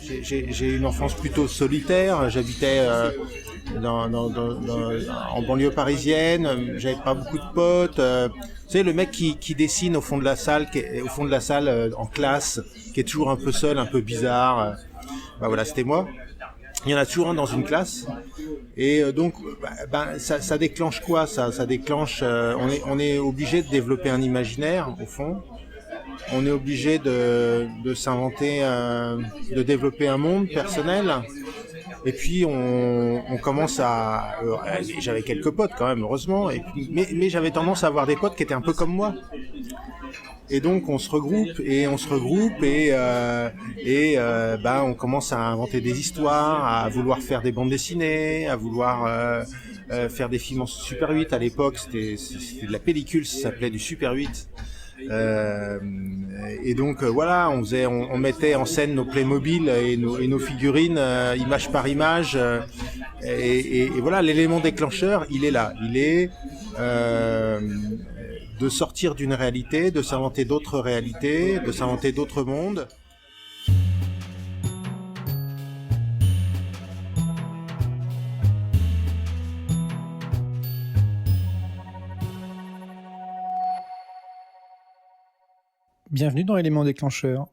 J'ai une enfance plutôt solitaire. J'habitais en banlieue parisienne. J'avais pas beaucoup de potes. Tu sais, le mec qui dessine au fond de la salle, en classe, qui est toujours un peu seul, un peu bizarre. Bah voilà, c'était moi. Il y en a toujours un dans une classe. Et donc, ça déclenche quoi? Ça déclenche. On est obligé de développer un imaginaire, au fond. On est obligé de s'inventer, de développer un monde personnel. Et puis on commence à... j'avais quelques potes quand même, heureusement. Mais j'avais tendance à avoir des potes qui étaient un peu comme moi. Et donc on se regroupe et on commence à inventer des histoires, à vouloir faire des bandes dessinées, à vouloir faire des films en Super 8. À l'époque, c'était de la pellicule, ça s'appelait du Super 8. Et donc voilà, on mettait en scène nos Playmobil et nos figurines, image par image, et voilà, l'élément déclencheur, il est là, il est de sortir d'une réalité, de s'inventer d'autres réalités, de s'inventer d'autres mondes. Bienvenue dans Éléments déclencheurs.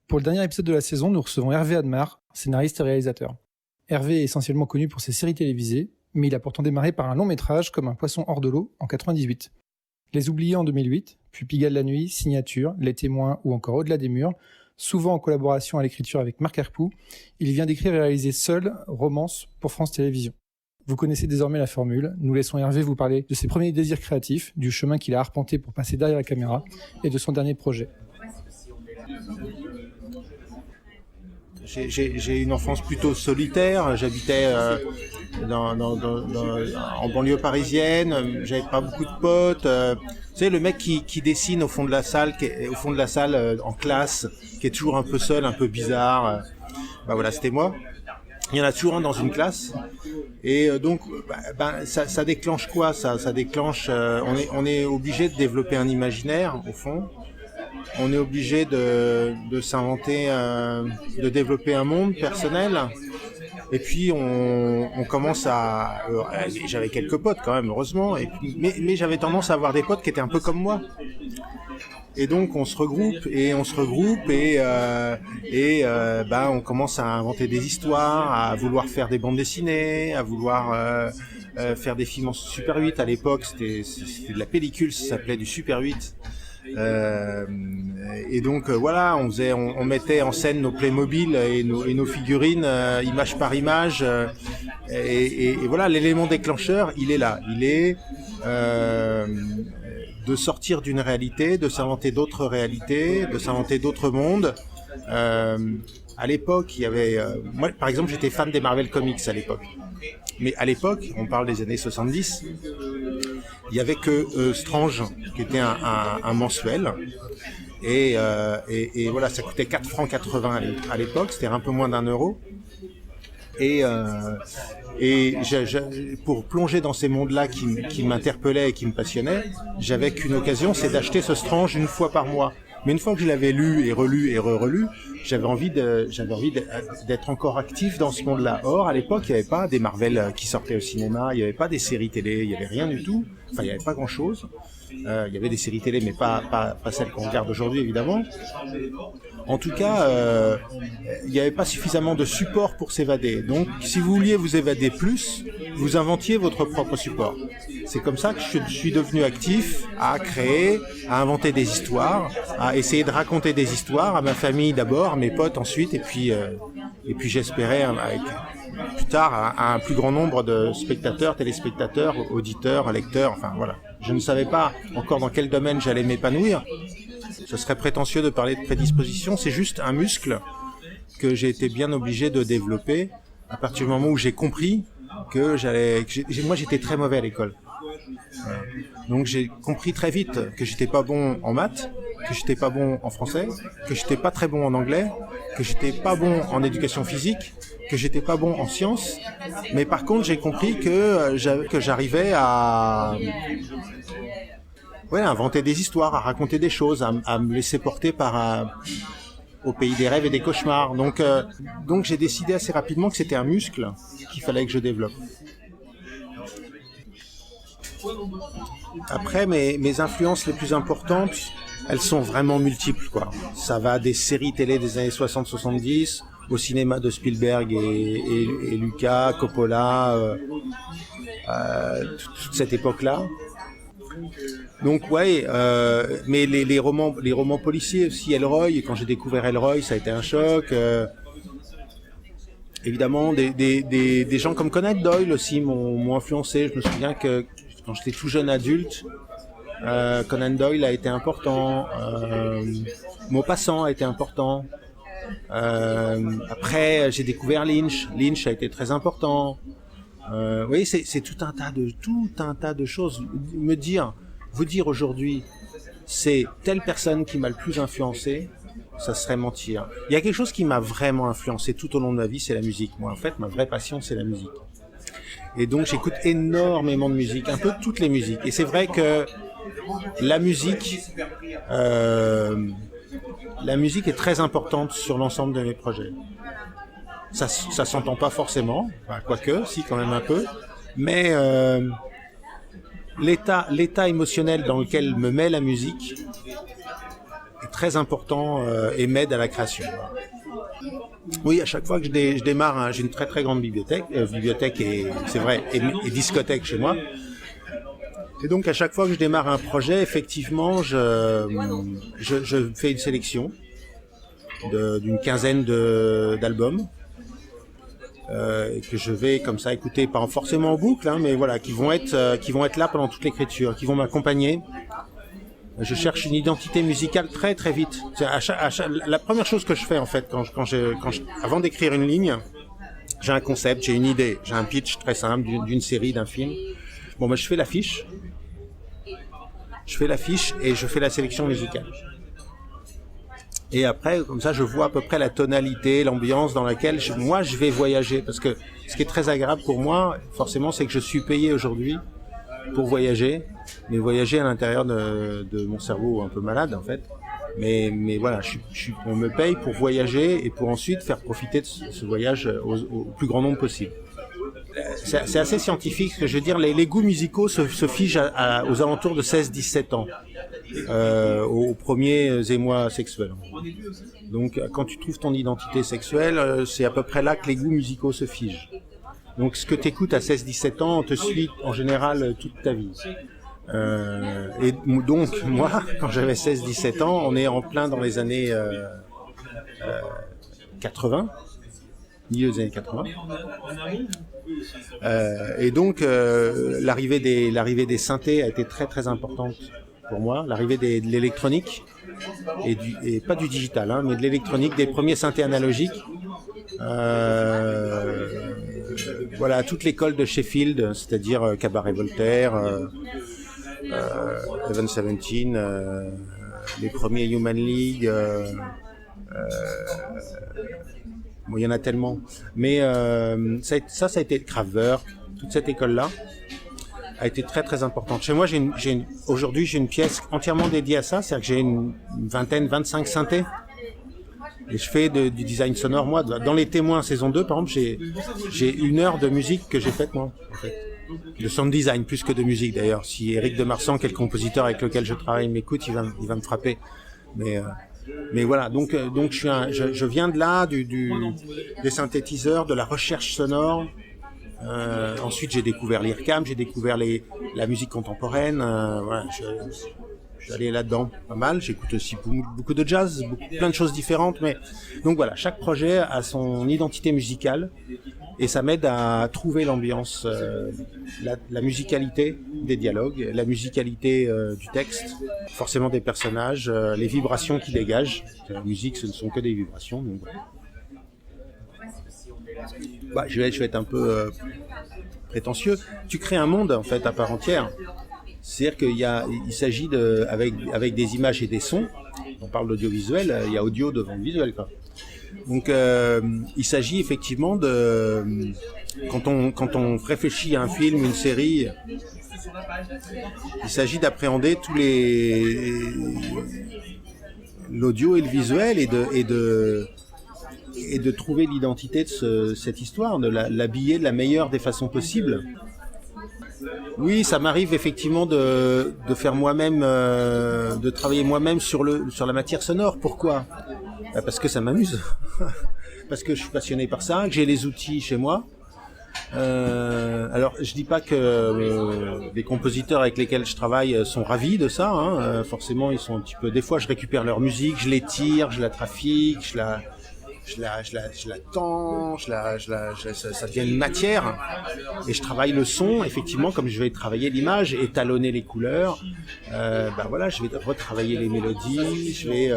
Pour le dernier épisode de la saison, nous recevons Hervé Admar, scénariste et réalisateur. Hervé est essentiellement connu pour ses séries télévisées, mais il a pourtant démarré par un long métrage comme Un poisson hors de l'eau en 98. Les Oubliés en 2008, puis Pigalle la nuit, Signature, Les témoins ou encore Au-delà des murs, souvent en collaboration à l'écriture avec Marc Herpoux, il vient d'écrire et réaliser seul Romance pour France Télévisions. Vous connaissez désormais la formule, nous laissons Hervé vous parler de ses premiers désirs créatifs, du chemin qu'il a arpenté pour passer derrière la caméra et de son dernier projet. J'ai une enfance plutôt solitaire. J'habitais en banlieue parisienne. J'avais pas beaucoup de potes. Tu sais, le mec qui dessine au fond de la salle, en classe, qui est toujours un peu seul, un peu bizarre. Bah voilà, c'était moi. Il y en a toujours un dans une classe. Et donc, ça déclenche quoi? Ça déclenche. On est obligé de développer un imaginaire, au fond. On est obligé de s'inventer, de développer un monde personnel. Et puis on commence à... j'avais quelques potes quand même, heureusement. Mais j'avais tendance à avoir des potes qui étaient un peu comme moi. Et donc on se regroupe et on commence à inventer des histoires, à vouloir faire des bandes dessinées, à vouloir faire des films en Super 8. À l'époque, c'était de la pellicule, ça s'appelait du Super 8. Et donc voilà, on mettait en scène nos Playmobil et nos figurines, image par image, et voilà, l'élément déclencheur, il est là, il est de sortir d'une réalité, de s'inventer d'autres réalités, de s'inventer d'autres mondes. À l'époque, il y avait... moi, par exemple, j'étais fan des Marvel Comics à l'époque. Mais à l'époque, on parle des années 70, il y avait que Strange, qui était un mensuel. Et voilà, ça coûtait 4,80 francs à l'époque, c'était un peu moins d'€1. Et pour plonger dans ces mondes-là qui m'interpellaient et qui me passionnaient, j'avais qu'une occasion, c'est d'acheter ce Strange une fois par mois. Mais une fois que je l'avais lu et relu et relu, j'avais envie d'être encore actif dans ce monde-là. Or, à l'époque, il n'y avait pas des Marvel qui sortaient au cinéma, il n'y avait pas des séries télé, il n'y avait rien du tout. Enfin, il n'y avait pas grand-chose. Il y avait des séries télé, mais pas celles qu'on regarde aujourd'hui, évidemment. En tout cas, il n'y avait pas suffisamment de support pour s'évader. Donc, si vous vouliez vous évader plus, vous inventiez votre propre support. C'est comme ça que je suis devenu actif, à créer, à inventer des histoires, à essayer de raconter des histoires à ma famille d'abord, à mes potes ensuite, et puis j'espérais plus tard à un plus grand nombre de spectateurs, téléspectateurs, auditeurs, lecteurs, enfin voilà. Je ne savais pas encore dans quel domaine j'allais m'épanouir. Ce serait prétentieux de parler de prédisposition, c'est juste un muscle que j'ai été bien obligé de développer à partir du moment où j'ai compris que moi j'étais très mauvais à l'école. Voilà. Donc j'ai compris très vite que j'étais pas bon en maths, que j'étais pas bon en français, que j'étais pas très bon en anglais, que j'étais pas bon en éducation physique, que j'étais pas bon en sciences. Mais par contre j'ai compris que j'arrivais à inventer des histoires, à raconter des choses, à me laisser porter par au pays des rêves et des cauchemars. Donc j'ai décidé assez rapidement que c'était un muscle qu'il fallait que je développe. Après, mes influences les plus importantes, elles sont vraiment multiples, quoi. Ça va des séries télé des années 60-70 au cinéma de Spielberg et Lucas, Coppola, toute cette époque-là. Donc ouais, mais les romans policiers aussi, Ellroy. Quand j'ai découvert Ellroy, ça a été un choc. Évidemment, des gens comme Conan Doyle aussi m'ont influencé. Je me souviens que quand j'étais tout jeune adulte, Conan Doyle a été important. Maupassant a été important. Après, j'ai découvert Lynch. Lynch a été très important. Oui, c'est tout un tas de choses. Vous dire aujourd'hui, c'est telle personne qui m'a le plus influencé, ça serait mentir. Il y a quelque chose qui m'a vraiment influencé tout au long de ma vie, c'est la musique. Moi, en fait, ma vraie passion, c'est la musique. Et donc, j'écoute énormément de musique, un peu toutes les musiques. Et c'est vrai que la musique est très importante sur l'ensemble de mes projets. Ça s'entend pas forcément, quoique, si quand même un peu, mais l'état émotionnel dans lequel me met la musique est très important et m'aide à la création. Oui, à chaque fois que je démarre, j'ai une très très grande bibliothèque et c'est vrai, et discothèque chez moi. Et donc à chaque fois que je démarre un projet, effectivement, je fais une sélection d'une quinzaine d'albums. Que je vais comme ça écouter, pas forcément en boucle, mais voilà, qui vont être là pendant toute l'écriture, qui vont m'accompagner. Je cherche une identité musicale très très vite. La première chose que je fais en fait, avant d'écrire une ligne, j'ai un concept, j'ai une idée, j'ai un pitch très simple d'une série, d'un film. Bon, je fais l'affiche et je fais la sélection musicale. Et après, comme ça, je vois à peu près la tonalité, l'ambiance dans laquelle je vais voyager. Parce que ce qui est très agréable pour moi, forcément, c'est que je suis payé aujourd'hui pour voyager. Mais voyager à l'intérieur de mon cerveau un peu malade, en fait. Mais voilà, on me paye pour voyager et pour ensuite faire profiter de ce voyage au plus grand nombre possible. C'est assez scientifique, ce que je veux dire. Les goûts musicaux se figent aux alentours de 16-17 ans. Aux premiers émois sexuels. Donc quand tu trouves ton identité sexuelle, c'est à peu près là que les goûts musicaux se figent. Donc ce que tu écoutes à 16-17 ans te suit en général toute ta vie. Et donc moi, quand j'avais 16-17 ans, on est en plein dans les années 80, milieu des années 80. Et donc l'arrivée des synthés a été très très importante pour moi, l'arrivée de l'électronique et pas du digital, mais de l'électronique, des premiers synthés analogiques. Voilà, toute l'école de Sheffield, c'est-à-dire Cabaret Voltaire, Even Seventeen, les premiers Human League. Bon, il y en a tellement, mais ça a été Kraftwerk, toute cette école-là a été très très importante. Chez moi, aujourd'hui, j'ai une pièce entièrement dédiée à ça, c'est-à-dire que j'ai une 25 synthés. Et je fais du design sonore, moi. Dans Les Témoins, saison 2, par exemple, j'ai 1 heure de musique que j'ai faite, moi, en fait. De sound design, plus que de musique, d'ailleurs. Si Éric de Marsan, qui est le compositeur avec lequel je travaille, m'écoute, il va me frapper. Mais voilà, donc je viens de là, des synthétiseurs, de la recherche sonore. Ensuite, j'ai découvert l'IRCAM, j'ai découvert la musique contemporaine. Voilà, je suis allé là-dedans pas mal. J'écoute aussi beaucoup de jazz, plein de choses différentes. Mais donc voilà, chaque projet a son identité musicale et ça m'aide à trouver l'ambiance, la musicalité des dialogues, la musicalité du texte, forcément des personnages, les vibrations qui dégagent. La musique, ce ne sont que des vibrations. Donc voilà. Je vais être un peu prétentieux. Tu crées un monde en fait à part entière. C'est-à-dire qu'il s'agit avec des images et des sons. On parle d'audiovisuel, il y a audio devant le visuel, quoi. Donc il s'agit effectivement quand on réfléchit à un film, une série, il s'agit d'appréhender l'audio et le visuel et de trouver l'identité de cette histoire, de l'habiller de la meilleure des façons possibles. Oui, ça m'arrive effectivement de faire moi-même, de travailler moi-même sur la matière sonore. Pourquoi ? Parce que ça m'amuse. Parce que je suis passionné par ça, que j'ai les outils chez moi. Alors, je dis pas que les compositeurs avec lesquels je travaille sont ravis de ça. Hein. Forcément, ils sont un petit peu. Des fois, je récupère leur musique, je l'étire, je la trafique, je la tends, ça devient une matière. Et je travaille le son, effectivement, comme je vais travailler l'image, étalonner les couleurs. Voilà, je vais retravailler les mélodies. Je vais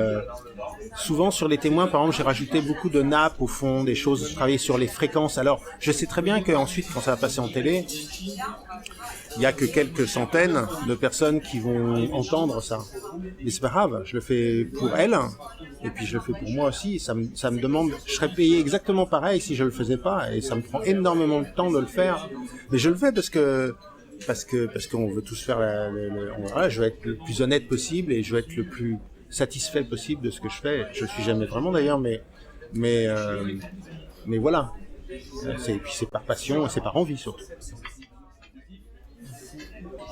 souvent sur les témoins, par exemple, j'ai rajouté beaucoup de nappes au fond, des choses, travailler sur les fréquences. Alors, je sais très bien qu'ensuite, quand ça va passer en télé, il y a que quelques centaines de personnes qui vont entendre ça. Mais c'est pas grave, je le fais pour elles, et puis je le fais pour moi aussi. Ça me demande, je serais payé exactement pareil si je le faisais pas, et ça me prend énormément de temps de le faire. Mais je le fais parce qu'on veut tous faire voilà, je veux être le plus honnête possible et je veux être le plus satisfait possible de ce que je fais. Je suis jamais vraiment d'ailleurs, mais voilà. Et puis c'est par passion, c'est par envie surtout.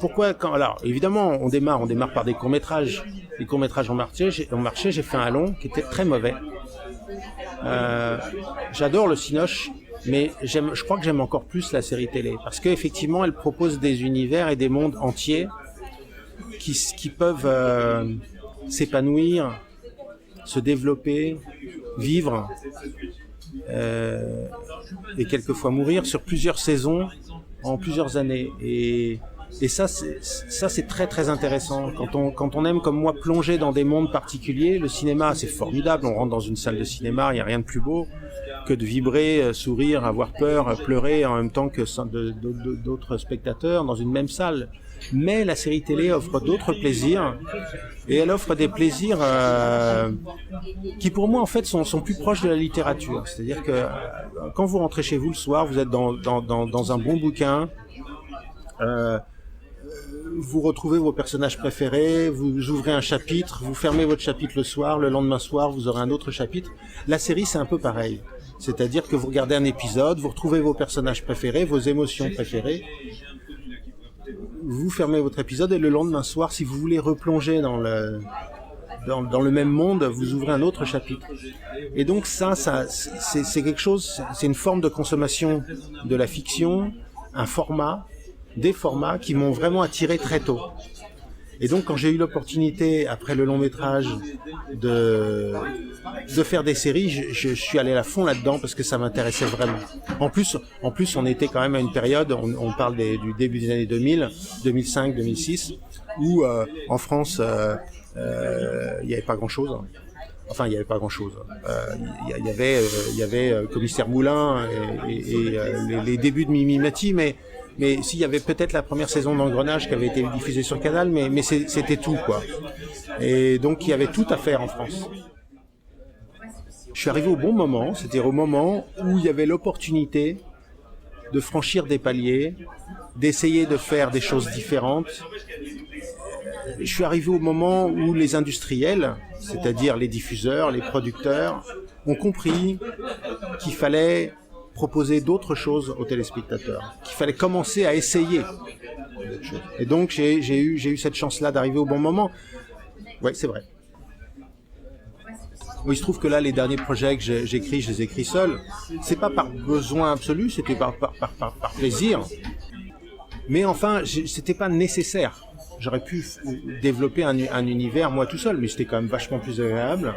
Pourquoi alors évidemment on démarre par des courts-métrages. Les courts-métrages ont marché, j'ai fait un long qui était très mauvais. J'adore le cinoche, mais je crois que j'aime encore plus la série télé parce qu'effectivement elle propose des univers et des mondes entiers qui peuvent s'épanouir, se développer, vivre et quelquefois mourir sur plusieurs saisons en plusieurs années. Et ça c'est très très intéressant. Quand on aime comme moi plonger dans des mondes particuliers, le cinéma c'est formidable. On rentre dans une salle de cinéma, il n'y a rien de plus beau que de vibrer, sourire, avoir peur, pleurer en même temps que d'autres spectateurs dans une même salle. Mais la série télé offre d'autres plaisirs, et elle offre des plaisirs qui pour moi en fait sont plus proches de la littérature. C'est-à-dire que quand vous rentrez chez vous le soir, vous êtes dans un bon bouquin, vous retrouvez vos personnages préférés, vous ouvrez un chapitre, vous fermez votre chapitre le soir, le lendemain soir vous aurez un autre chapitre. La série c'est un peu pareil. C'est-à-dire que vous regardez un épisode, vous retrouvez vos personnages préférés, vos émotions préférées, vous fermez votre épisode et le lendemain soir, si vous voulez replonger dans le même monde, vous ouvrez un autre chapitre. Et donc ça c'est quelque chose, c'est une forme de consommation de la fiction, des formats qui m'ont vraiment attiré très tôt. Et donc quand j'ai eu l'opportunité, après le long métrage, de faire des séries, je suis allé à fond là-dedans parce que ça m'intéressait vraiment. En plus on était quand même à une période, on parle du début des années 2000, 2005, 2006, où en France, il n'y avait pas grand-chose. Enfin, il n'y avait pas grand-chose. Il y avait Commissaire Moulin et les débuts de Mimi Mati, mais s'il y avait peut-être la première saison d'Engrenage qui avait été diffusée sur Canal, mais c'était tout, quoi. Et donc, il y avait tout à faire en France. Je suis arrivé au bon moment, c'est-à-dire au moment où il y avait l'opportunité de franchir des paliers, d'essayer de faire des choses différentes. Je suis arrivé au moment où les industriels, c'est-à-dire les diffuseurs, les producteurs, ont compris qu'il fallait proposer d'autres choses aux téléspectateurs, qu'il fallait commencer à essayer d'autres choses. Et donc j'ai eu cette chance-là d'arriver au bon moment. Oui, c'est vrai. Oui, il se trouve que là, les derniers projets que j'écris, je les écris seul. C'est pas par besoin absolu, c'était par plaisir. Mais enfin, c'était pas nécessaire. J'aurais pu développer un univers moi tout seul, mais c'était quand même vachement plus agréable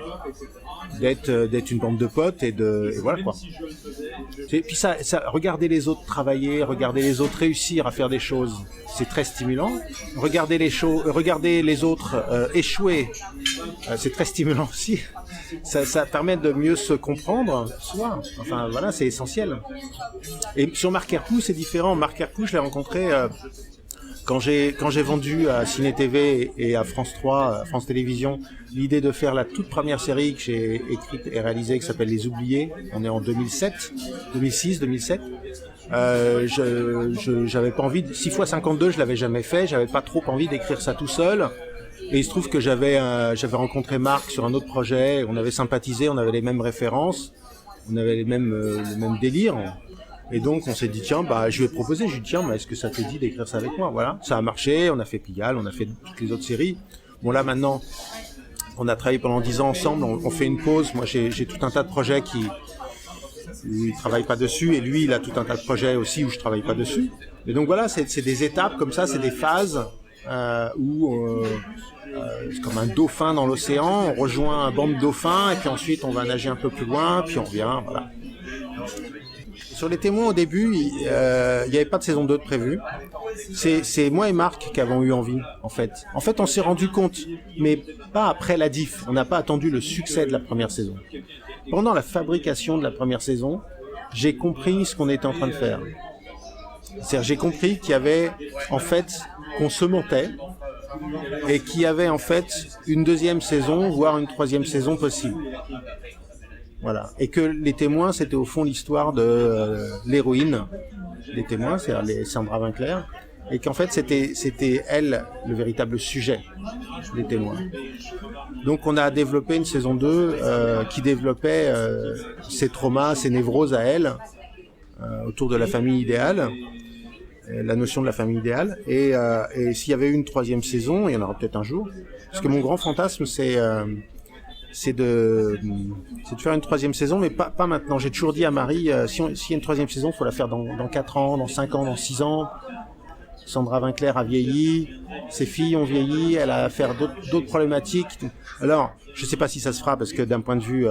d'être une bande de potes et voilà quoi. Et puis ça, regarder les autres travailler, regarder les autres réussir à faire des choses, c'est très stimulant. Regarder les autres échouer, c'est très stimulant aussi. Ça permet de mieux se comprendre soi. Enfin voilà, c'est essentiel. Et sur Marc Hercou, c'est différent. Marc Hercou, je l'ai rencontré quand j'ai vendu à Ciné TV et à France 3, à France Télévisions, l'idée de faire la toute première série que j'ai écrite et réalisée qui s'appelle Les Oubliés. On est en 2006, 2007. J'avais pas envie 6 x 52, je l'avais jamais fait. J'avais pas trop envie d'écrire ça tout seul. Et il se trouve que j'avais rencontré Marc sur un autre projet, on avait sympathisé, on avait les mêmes références, on avait le même délire. Et donc on s'est dit tiens, je lui ai proposé, je lui ai dit tiens, est-ce que ça te dit d'écrire ça avec moi? Voilà, ça a marché, on a fait Pigalle, on a fait toutes les autres séries. Bon là maintenant, on a travaillé pendant 10 ans ensemble, on fait une pause. Moi j'ai tout un tas de projets où il travaille pas dessus, et lui il a tout un tas de projets aussi où je travaille pas dessus. Et donc voilà, c'est des étapes comme ça, c'est des phases où c'est comme un dauphin dans l'océan, on rejoint un banc de dauphins et puis ensuite on va nager un peu plus loin, puis on revient, voilà. Sur les témoins au début, il y avait pas de saison 2 de prévu. C'est moi et Marc qui avons eu envie, en fait. En fait, on s'est rendu compte, mais pas après la diff. On n'a pas attendu le succès de la première saison. Pendant la fabrication de la première saison, j'ai compris ce qu'on était en train de faire. C'est-à-dire, j'ai compris qu'il y avait, en fait, qu'on se mentait et qu'il y avait, en fait, une deuxième saison, voire une troisième saison possible. Voilà. Et que les témoins, c'était au fond l'histoire de l'héroïne des témoins, c'est-à-dire Sandra Winkler, et qu'en fait c'était elle le véritable sujet des témoins. Donc on a développé une saison 2 qui développait ses traumas, ses névroses à elle, autour de la famille idéale, la notion de la famille idéale. Et s'il y avait eu une troisième saison, il y en aura peut-être un jour, parce que mon grand fantasme c'est de faire une troisième saison, mais pas maintenant. J'ai toujours dit à Marie, s'il y a une troisième saison, il faut la faire dans 4 ans, dans 5 ans, dans 6 ans. Sandra Winkler a vieilli, ses filles ont vieilli, elle a affaire d'autres problématiques. Alors, je sais pas si ça se fera, parce que d'un point de vue...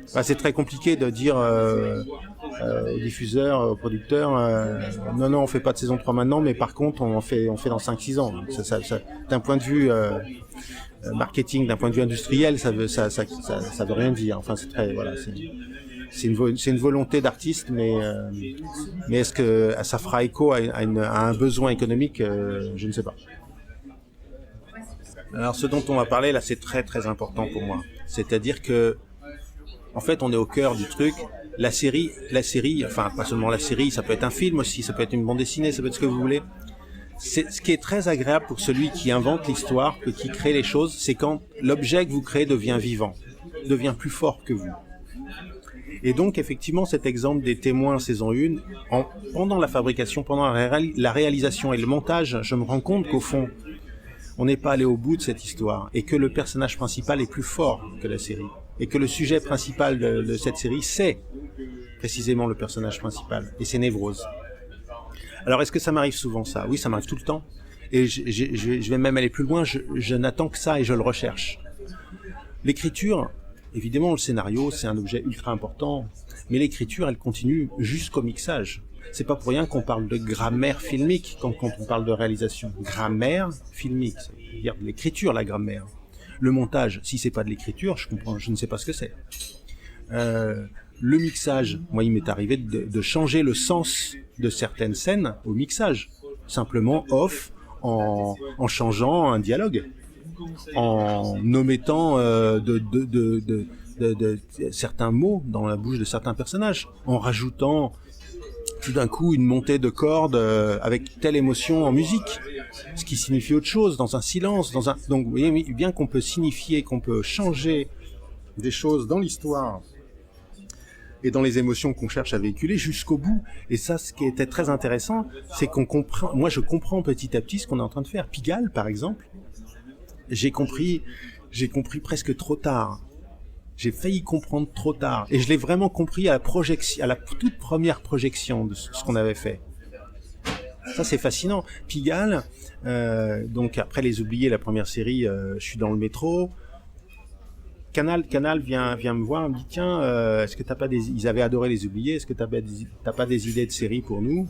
c'est très compliqué de dire aux diffuseurs, aux producteurs, non, on fait pas de saison 3 maintenant, mais par contre, on fait dans 5-6 ans. Ça, d'un point de vue... marketing, d'un point de vue industriel, ça veut rien dire. Enfin, c'est très, voilà, c'est une volonté d'artiste, mais est-ce que ça fera écho à un besoin économique? Je ne sais pas. Alors, ce dont on va parler là, c'est très très important pour moi. C'est-à-dire que, en fait, on est au cœur du truc. La série, enfin, pas seulement la série, ça peut être un film aussi, ça peut être une bande dessinée, ça peut être ce que vous voulez. C'est ce qui est très agréable pour celui qui invente l'histoire, qui crée les choses, c'est quand l'objet que vous créez devient vivant, devient plus fort que vous. Et donc, effectivement, cet exemple des témoins saison 1, pendant la fabrication, pendant la réalisation et le montage, je me rends compte qu'au fond, on n'est pas allé au bout de cette histoire, et que le personnage principal est plus fort que la série, et que le sujet principal de cette série, c'est précisément le personnage principal, et ses névroses. Alors, est-ce que ça m'arrive souvent, ça? Oui, ça m'arrive tout le temps. Et je vais même aller plus loin, je n'attends que ça et je le recherche. L'écriture, évidemment, le scénario, c'est un objet ultra important, mais l'écriture, elle continue jusqu'au mixage. C'est pas pour rien qu'on parle de grammaire filmique quand on parle de réalisation. Grammaire filmique, ça veut dire de l'écriture, la grammaire. Le montage, si c'est pas de l'écriture, je ne sais pas ce que c'est. Le mixage, moi il m'est arrivé de changer le sens de certaines scènes au mixage, simplement off, en changeant un dialogue, en omettant de certains mots dans la bouche de certains personnages, en rajoutant tout d'un coup une montée de cordes avec telle émotion en musique, ce qui signifie autre chose, dans un silence, donc vous voyez bien qu'on peut signifier, qu'on peut changer des choses dans l'histoire et dans les émotions qu'on cherche à véhiculer jusqu'au bout. Et ça, ce qui était très intéressant, c'est qu'on comprend, moi je comprends petit à petit ce qu'on est en train de faire. Pigalle, par exemple, j'ai compris presque trop tard. J'ai failli comprendre trop tard. Et je l'ai vraiment compris à la toute première projection de ce qu'on avait fait. Ça, c'est fascinant. Pigalle, donc après Les Oubliés, la première série, je suis dans le métro. Canal vient me voir, me dit tiens, est-ce que ils avaient adoré Les Oubliés, est-ce que t'as pas des idées de séries pour nous?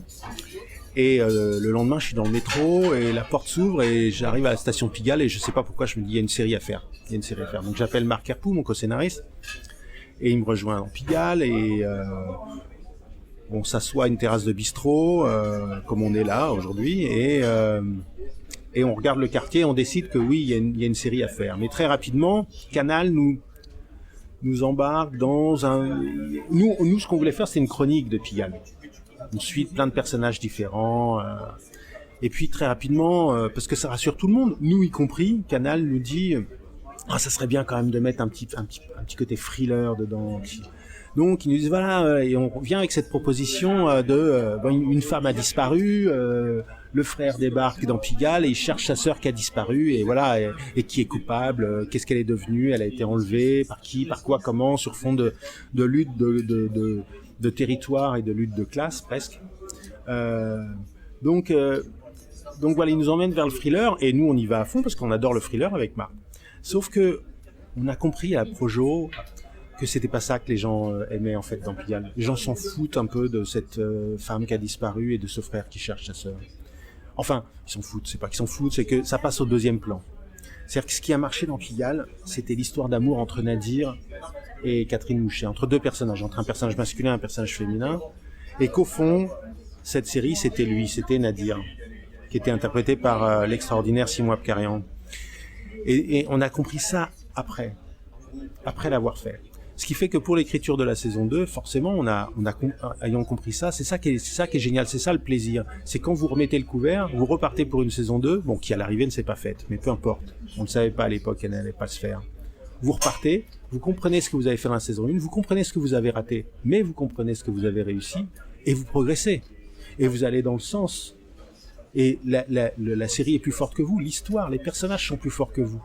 Et le lendemain, je suis dans le métro et la porte s'ouvre et j'arrive à la station Pigalle et je sais pas pourquoi je me dis il y a une série à faire. Donc j'appelle Marc Herpoux, mon co-scénariste, et il me rejoint dans Pigalle et on s'assoit à une terrasse de bistrot comme on est là aujourd'hui et on regarde le quartier et on décide que oui, il y a une série à faire. Mais très rapidement, Canal nous embarque dans nous, ce qu'on voulait faire, c'est une chronique de Pigalle. On suit plein de personnages différents. Et puis très rapidement, parce que ça rassure tout le monde, nous y compris, Canal nous dit ça serait bien quand même de mettre un petit côté thriller dedans. Donc ils nous disent voilà, et on vient avec cette proposition une femme a disparu, le frère débarque dans Pigalle et il cherche sa sœur qui a disparu et voilà, et qui est coupable, qu'est-ce qu'elle est devenue, elle a été enlevée par qui, par quoi, comment, sur fond de lutte de territoire et de lutte de classe presque. Donc voilà, ils nous emmènent vers le thriller et nous on y va à fond parce qu'on adore le thriller avec Marc. Sauf que on a compris à Projo que c'était pas ça que les gens aimaient en fait dans Pigalle. Les gens s'en foutent un peu de cette femme qui a disparu et de ce frère qui cherche sa sœur. Enfin, ils s'en foutent, c'est pas qu'ils s'en foutent, c'est que ça passe au deuxième plan. C'est-à-dire que ce qui a marché dans Pigalle, c'était l'histoire d'amour entre Nadir et Catherine Mouchet, entre deux personnages, entre un personnage masculin et un personnage féminin, et qu'au fond, cette série, c'était lui, c'était Nadir, qui était interprété par l'extraordinaire Simon Abkarian. Et on a compris ça après l'avoir fait. Ce qui fait que pour l'écriture de la saison 2, forcément, ayant compris ça, c'est ça qui est génial, c'est ça le plaisir. C'est quand vous remettez le couvert, vous repartez pour une saison 2, bon, qui à l'arrivée ne s'est pas faite, mais peu importe. On ne savait pas à l'époque qu'elle n'allait pas se faire. Vous repartez, vous comprenez ce que vous avez fait dans la saison 1, vous comprenez ce que vous avez raté, mais vous comprenez ce que vous avez réussi, et vous progressez. Et vous allez dans le sens. Et la série est plus forte que vous, l'histoire, les personnages sont plus forts que vous.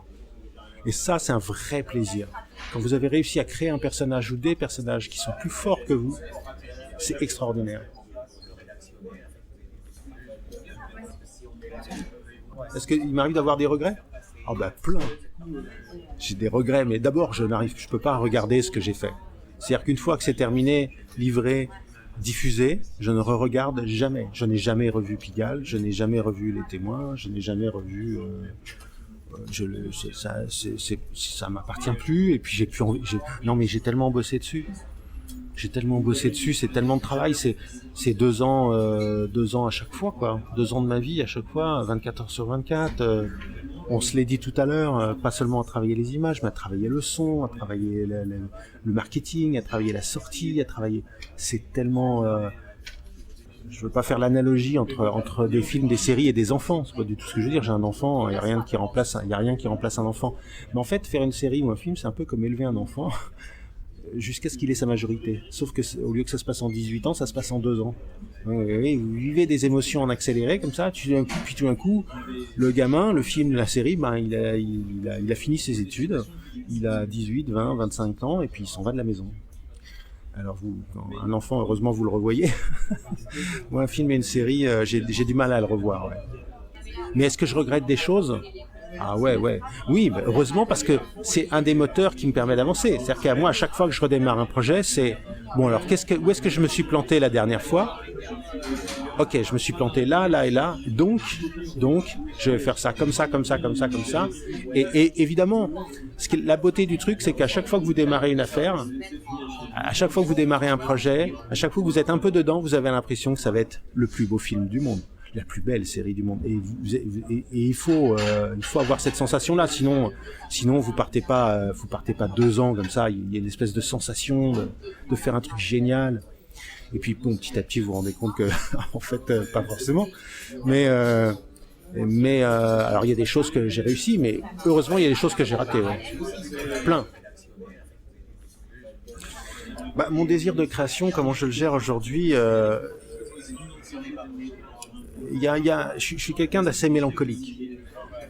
Et ça, c'est un vrai plaisir. Quand vous avez réussi à créer un personnage ou des personnages qui sont plus forts que vous, c'est extraordinaire. Est-ce qu'il m'arrive d'avoir des regrets ? Ah bah plein. J'ai des regrets, mais d'abord, je peux pas regarder ce que j'ai fait. C'est-à-dire qu'une fois que c'est terminé, livré, diffusé, je ne re-regarde jamais. Je n'ai jamais revu Pigalle, je n'ai jamais revu Les Témoins, je n'ai jamais revu... ça m'appartient plus, et puis j'ai plus envie, non mais j'ai tellement bossé dessus, c'est tellement de travail, c'est 2 ans à chaque fois, quoi, 2 ans de ma vie à chaque fois, 24 heures sur 24, on se l'est dit tout à l'heure, pas seulement à travailler les images, mais à travailler le son, à travailler le marketing, à travailler la sortie, c'est tellement... je veux pas faire l'analogie entre des films, des séries et des enfants. C'est pas du tout ce que je veux dire. J'ai un enfant, il y a rien qui remplace un enfant. Mais en fait, faire une série ou un film, c'est un peu comme élever un enfant jusqu'à ce qu'il ait sa majorité. Sauf que au lieu que ça se passe en 18 ans, ça se passe en 2 ans. Oui, vous vivez des émotions en accéléré comme ça, puis tout d'un coup, le gamin, le film, la série, il a fini ses études, il a 18, 20, 25 ans et puis il s'en va de la maison. Alors un enfant, heureusement, vous le revoyez. Moi, un film et une série, j'ai du mal à le revoir. Ouais. Mais est-ce que je regrette des choses ? Ah ouais. Oui, bah, heureusement, parce que c'est un des moteurs qui me permet d'avancer. C'est-à-dire qu'à moi, à chaque fois que je redémarre un projet, c'est... Bon, alors, où est-ce que je me suis planté la dernière fois ? Ok, je me suis planté là et là. Donc, je vais faire ça comme ça. Et évidemment, la beauté du truc, c'est qu'à chaque fois que vous démarrez une affaire, à chaque fois que vous démarrez un projet, à chaque fois que vous êtes un peu dedans, vous avez l'impression que ça va être le plus beau film du monde, la plus belle série du monde. Et il faut avoir cette sensation-là, sinon vous partez pas 2 ans comme ça. Il y a une espèce de sensation de faire un truc génial. Et puis bon, petit à petit, vous vous rendez compte que en fait, pas forcément. Mais alors il y a des choses que j'ai réussi, mais heureusement il y a des choses que j'ai ratées. Ouais. Plein. Mon désir de création, comment je le gère aujourd'hui, je suis quelqu'un d'assez mélancolique.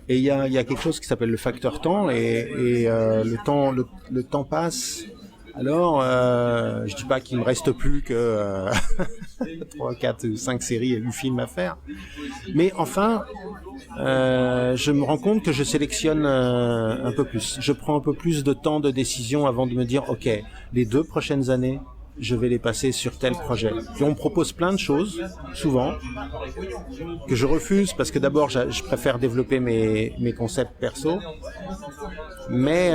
Et il y a quelque chose qui s'appelle le facteur temps, et le temps passe. Alors, je dis pas qu'il me reste plus que 3, 4 ou 5 séries ou films à faire. Mais enfin, je me rends compte que je sélectionne un peu plus. Je prends un peu plus de temps de décision avant de me dire, ok, les 2 prochaines années, je vais les passer sur tel projet. Et on me propose plein de choses, souvent, que je refuse parce que d'abord, je préfère développer mes concepts perso. Mais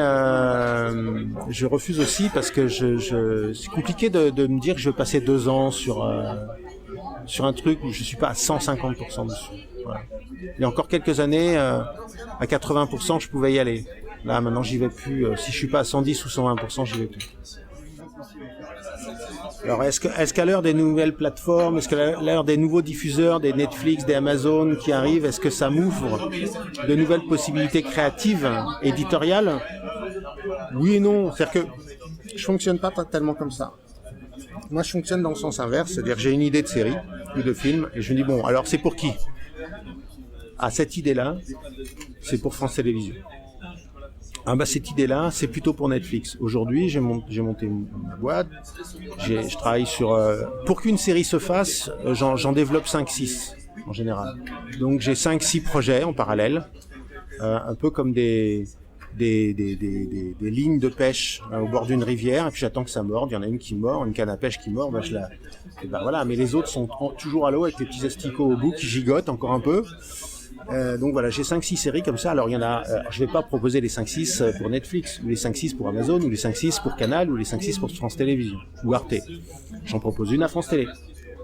je refuse aussi parce que c'est compliqué de me dire que je vais passer 2 ans sur un truc où je suis pas à 150% dessus. Voilà. Il y a encore quelques années, à 80%, je pouvais y aller. Là, maintenant, j'y vais plus. Si je suis pas à 110 ou 120%, j'y vais plus. Alors, est-ce qu'à l'heure des nouvelles plateformes, est-ce qu'à l'heure des nouveaux diffuseurs, des Netflix, des Amazon qui arrivent, est-ce que ça m'ouvre de nouvelles possibilités créatives, éditoriales? Oui et non. C'est-à-dire que je fonctionne pas tellement comme ça. Moi, je fonctionne dans le sens inverse, c'est-à-dire que j'ai une idée de série ou de film et je me dis bon, alors c'est pour qui? Ah, cette idée-là, c'est pour France Télévisions. Ah bah cette idée-là, c'est plutôt pour Netflix. Aujourd'hui, j'ai monté ma boîte, je travaille sur... pour qu'une série se fasse, j'en développe 5-6 en général. Donc j'ai 5-6 projets en parallèle, un peu comme des lignes de pêche au bord d'une rivière, et puis j'attends que ça morde. Il y en a une qui mord, une canne à pêche qui mord, et ben voilà. Mais les autres sont toujours à l'eau avec les petits asticots au bout qui gigotent encore un peu. Donc voilà, j'ai 5-6 séries comme ça. Alors il y en a, je vais pas proposer les 5-6 pour Netflix, ou les 5-6 pour Amazon, ou les 5-6 pour Canal, ou les 5-6 pour France Télévisions, ou Arte. J'en propose une à France Télé,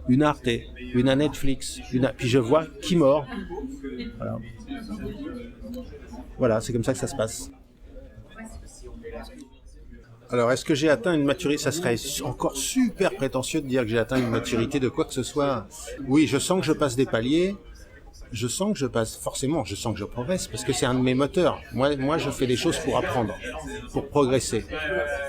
une à Arte, une à Netflix, puis je vois qui mord. Voilà, c'est comme ça que ça se passe. Alors, est-ce que j'ai atteint une maturité? Ça serait encore super prétentieux de dire que j'ai atteint une maturité de quoi que ce soit. Oui, je sens que je passe des paliers. Je sens que je progresse, parce que c'est un de mes moteurs. Moi, je fais des choses pour apprendre, pour progresser.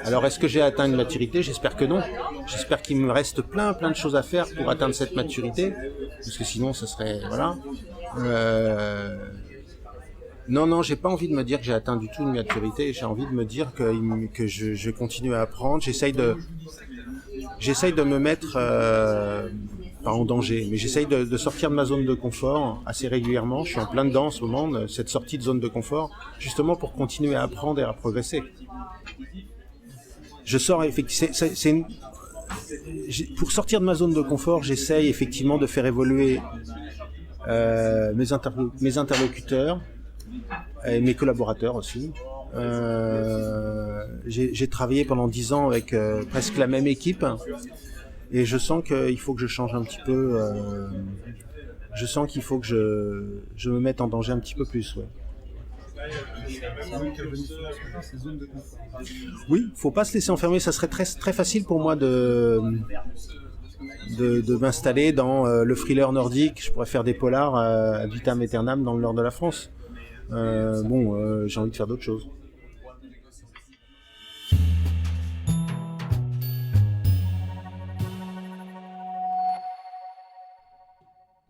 Alors, est-ce que j'ai atteint une maturité? J'espère que non. J'espère qu'il me reste plein de choses à faire pour atteindre cette maturité, parce que sinon, ce serait... Voilà. Non, j'ai pas envie de me dire que j'ai atteint du tout une maturité. J'ai envie de me dire que je continue à apprendre. J'essaye de me mettre pas en danger, mais j'essaye de sortir de ma zone de confort assez régulièrement. Je suis en plein dedans en ce moment, cette sortie de zone de confort, justement pour continuer à apprendre et à progresser. Je sors effectivement. Pour sortir de ma zone de confort, j'essaye effectivement de faire évoluer mes interlocuteurs. Et mes collaborateurs aussi. J'ai travaillé pendant 10 ans avec presque la même équipe et je sens qu'il faut que je change un petit peu. Je sens qu'il faut que je me mette en danger un petit peu plus. Ouais. Oui, faut pas se laisser enfermer. Ça serait très facile pour moi de m'installer dans le thriller nordique. Je pourrais faire des polars ad vitam aeternam dans le nord de la France. J'ai envie de faire d'autres choses.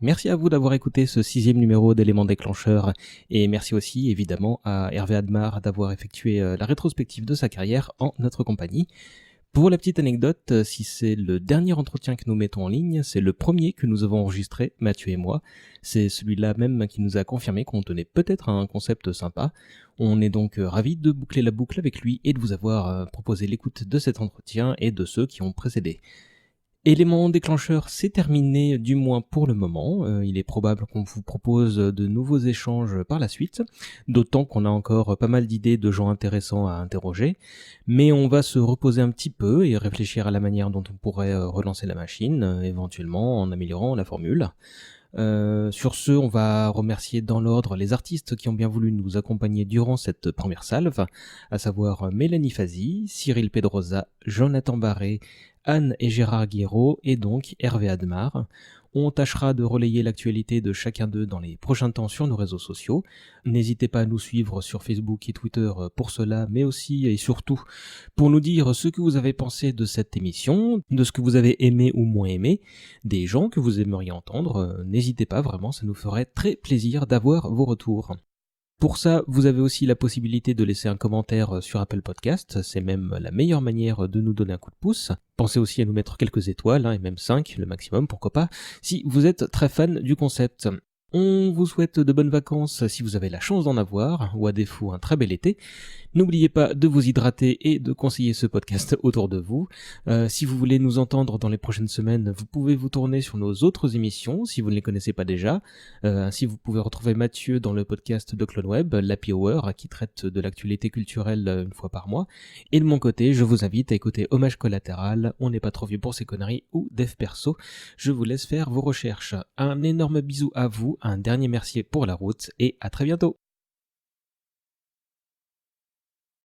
Merci à vous d'avoir écouté ce 6e numéro d'Éléments déclencheurs et merci aussi évidemment à Hervé Admar d'avoir effectué la rétrospective de sa carrière en notre compagnie. Pour la petite anecdote, si c'est le dernier entretien que nous mettons en ligne, c'est le premier que nous avons enregistré, Mathieu et moi. C'est celui-là même qui nous a confirmé qu'on tenait peut-être à un concept sympa. On est donc ravis de boucler la boucle avec lui et de vous avoir proposé l'écoute de cet entretien et de ceux qui ont précédé. Éléments déclencheurs, c'est terminé, du moins pour le moment. Il est probable qu'on vous propose de nouveaux échanges par la suite, d'autant qu'on a encore pas mal d'idées de gens intéressants à interroger. Mais on va se reposer un petit peu et réfléchir à la manière dont on pourrait relancer la machine, éventuellement en améliorant la formule. Sur ce, on va remercier dans l'ordre les artistes qui ont bien voulu nous accompagner durant cette première salve, à savoir Mélanie Fazi, Cyril Pedrosa, Jonathan Barré, Anne et Gérard Guiraud et donc Hervé Admar. On tâchera de relayer l'actualité de chacun d'eux dans les prochains temps sur nos réseaux sociaux. N'hésitez pas à nous suivre sur Facebook et Twitter pour cela, mais aussi et surtout pour nous dire ce que vous avez pensé de cette émission, de ce que vous avez aimé ou moins aimé, des gens que vous aimeriez entendre. N'hésitez pas, vraiment, ça nous ferait très plaisir d'avoir vos retours. Pour ça, vous avez aussi la possibilité de laisser un commentaire sur Apple Podcast, c'est même la meilleure manière de nous donner un coup de pouce. Pensez aussi à nous mettre quelques étoiles, et même 5, le maximum, pourquoi pas, si vous êtes très fan du concept. On vous souhaite de bonnes vacances si vous avez la chance d'en avoir, ou à défaut un très bel été. N'oubliez pas de vous hydrater et de conseiller ce podcast autour de vous. Si vous voulez nous entendre dans les prochaines semaines, vous pouvez vous tourner sur nos autres émissions si vous ne les connaissez pas déjà. Ainsi, vous pouvez retrouver Mathieu dans le podcast de CloneWeb, l'Happy Hour, qui traite de l'actualité culturelle une fois par mois. Et de mon côté, je vous invite à écouter Hommage Collatéral, On n'est pas trop vieux pour ces conneries, ou Dev Perso. Je vous laisse faire vos recherches. Un énorme bisou à vous, un dernier merci pour la route, et à très bientôt.